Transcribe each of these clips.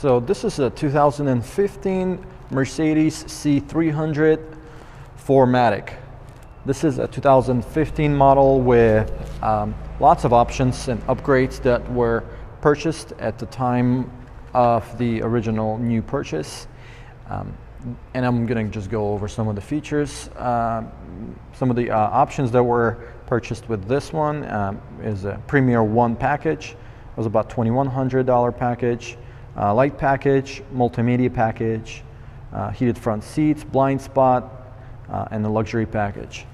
So this is a 2015 Mercedes C300 4Matic. This is a 2015 model with lots of options and upgrades that were purchased at the time of the original new purchase. And I'm going to just go over some of the features. Some of the options that were purchased with this one is a Premier 1 package. It was about $2,100 package. Light package, multimedia package, heated front seats, blind spot, and the luxury package.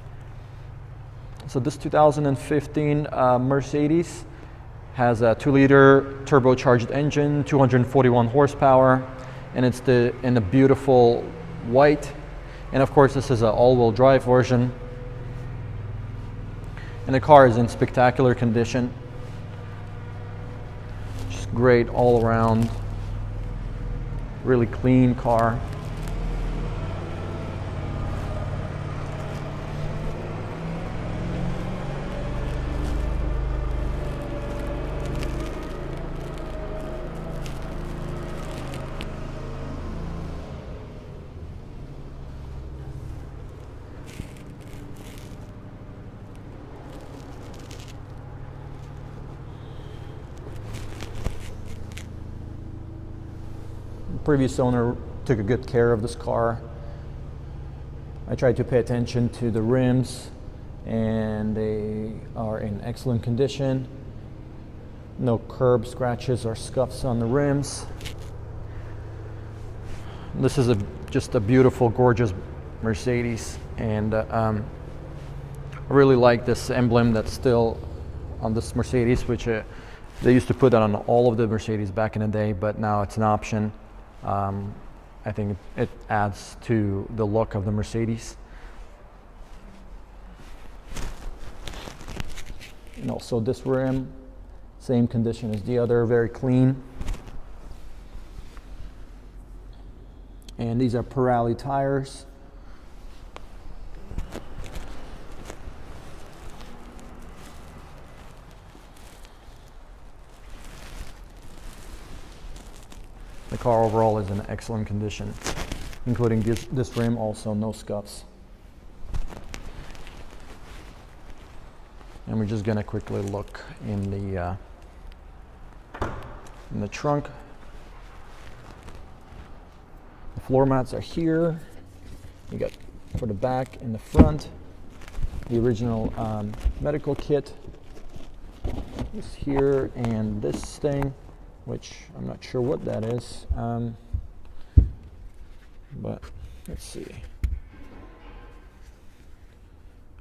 So this 2015 Mercedes has a 2-liter turbocharged engine, 241 horsepower, and it's in the beautiful white. And of course, this is an all-wheel drive version. And the car is in spectacular condition. Just great all around. Really clean car. Previous owner took a good care of this car. I tried to pay attention to the rims, and they are in excellent condition. No curb scratches or scuffs on the rims. This is just a beautiful, gorgeous Mercedes, and I really like this emblem that's still on this Mercedes, which they used to put that on all of the Mercedes back in the day, but now it's an option. I think it adds to the look of the Mercedes. And also this rim, same condition as the other, very clean. And these are Pirelli tires. The car overall is in excellent condition, including this rim, also no scuffs. And we're just gonna quickly look in the trunk. The floor mats are here. You got for the back and the front. The original medical kit is here, and this thing, which I'm not sure what that is, but let's see.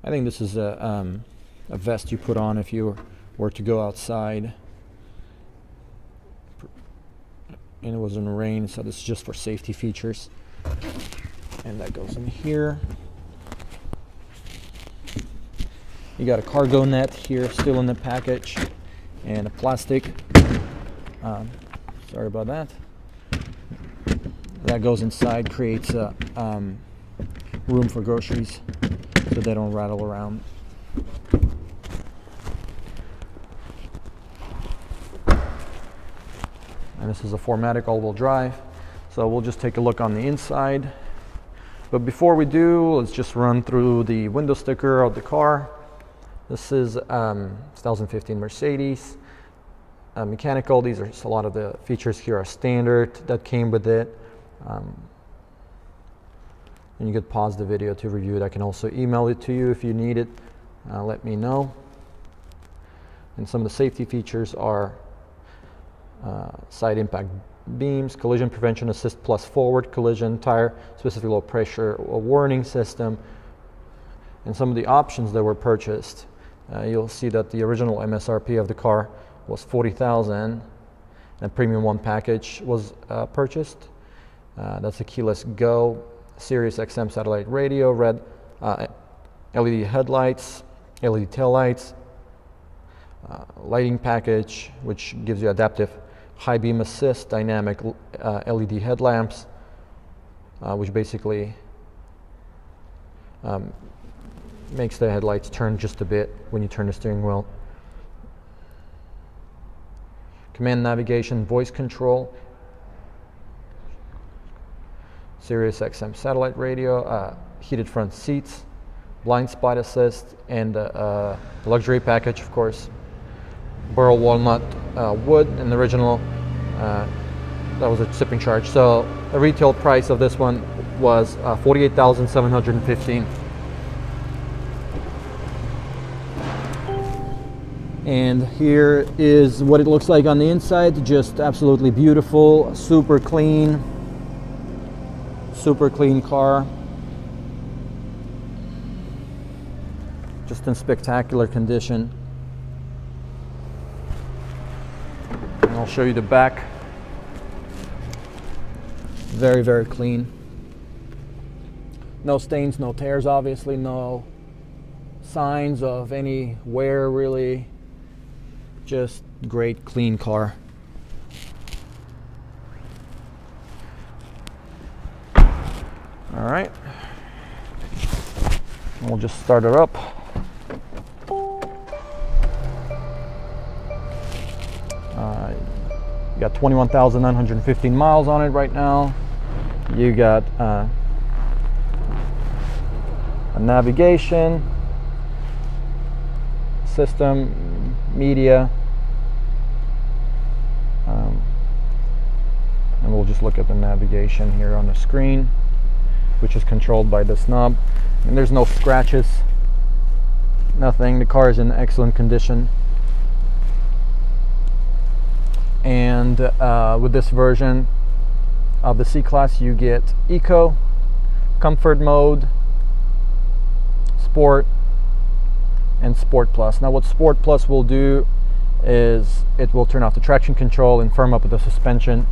I think this is a vest you put on if you were to go outside and it was in rain, so this is just for safety features. And that goes in here. You got a cargo net here still in the package, and a plastic. Sorry about that. That goes inside, creates a room for groceries so they don't rattle around. And this is a 4Matic all-wheel drive. So we'll just take a look on the inside. But before we do, let's just run through the window sticker of the car. This is 2015 Mercedes. Mechanical. These are a lot of the features here are standard that came with it. And you could pause the video to review it. I can also email it to you if you need it. Let me know. And some of the safety features are side impact beams, collision prevention assist plus forward collision, tire specific low pressure warning system, and some of the options that were purchased. You'll see that the original MSRP of the car was $40,000, and a Premium 1 package was purchased. That's a keyless go, Sirius XM satellite radio, red LED headlights, LED taillights, lighting package, which gives you adaptive high beam assist, dynamic LED headlamps, which basically makes the headlights turn just a bit when you turn the steering wheel. Command navigation, voice control, Sirius XM satellite radio, heated front seats, blind spot assist, and the luxury package, of course. Burl walnut wood in the original. That was a shipping charge. So the retail price of this one was $48,715. And here is what it looks like on the inside. Just absolutely beautiful, super clean car. Just in spectacular condition. And I'll show you the back. Very, very clean. No stains, no tears, obviously, no signs of any wear, really. Just great, clean car. All right. We'll just start her up. You got 21,915 miles on it right now. You got a navigation system, media, and we'll just look at the navigation here on the screen, which is controlled by this knob. And there's no scratches, nothing. The car is in excellent condition. And with this version of the C-Class, you get Eco, Comfort Mode, Sport, and Sport Plus. Now what Sport Plus will do is it will turn off the traction control and firm up the suspension.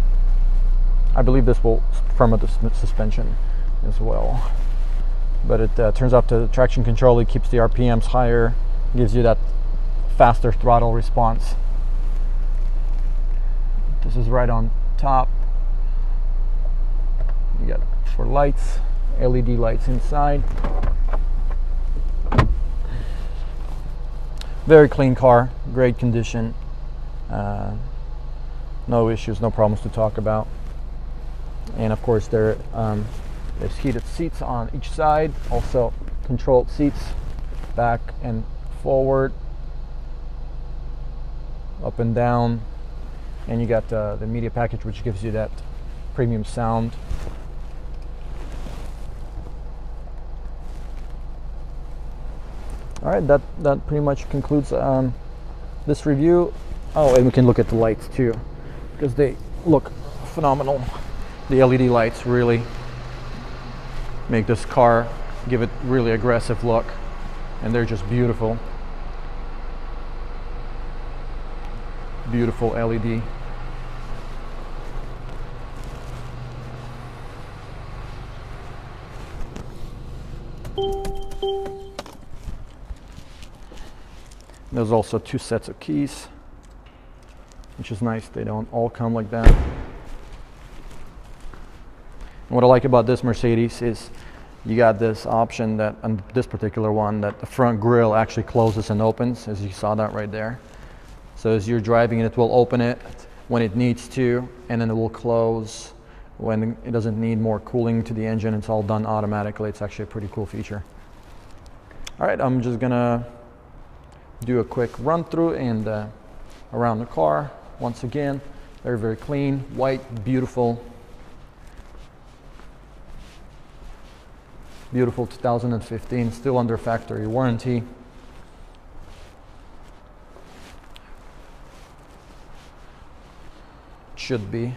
I believe this will firm up the suspension as well. But it turns off the traction control, it keeps the RPMs higher, gives you that faster throttle response. This is right on top. You got for lights, LED lights inside. Very clean car, great condition. No issues, no problems to talk about. And of course there's heated seats on each side, also controlled seats back and forward, up and down. And you got the media package, which gives you that premium sound. All right, that pretty much concludes this review. Oh, and we can look at the lights too, because they look phenomenal. The LED lights really make this car, give it really aggressive look, and they're just beautiful. Beautiful LED. There's also 2 sets of keys, which is nice. They don't all come like that. And what I like about this Mercedes is you got this option that on this particular one that the front grille actually closes and opens, as you saw that right there. So as you're driving it will open it when it needs to, and then it will close when it doesn't need more cooling to the engine. It's all done automatically. It's actually a pretty cool feature. All right, I'm just gonna do a quick run through and around the car. Once again, very, very clean, white, beautiful. Beautiful 2015, still under factory warranty. Should be.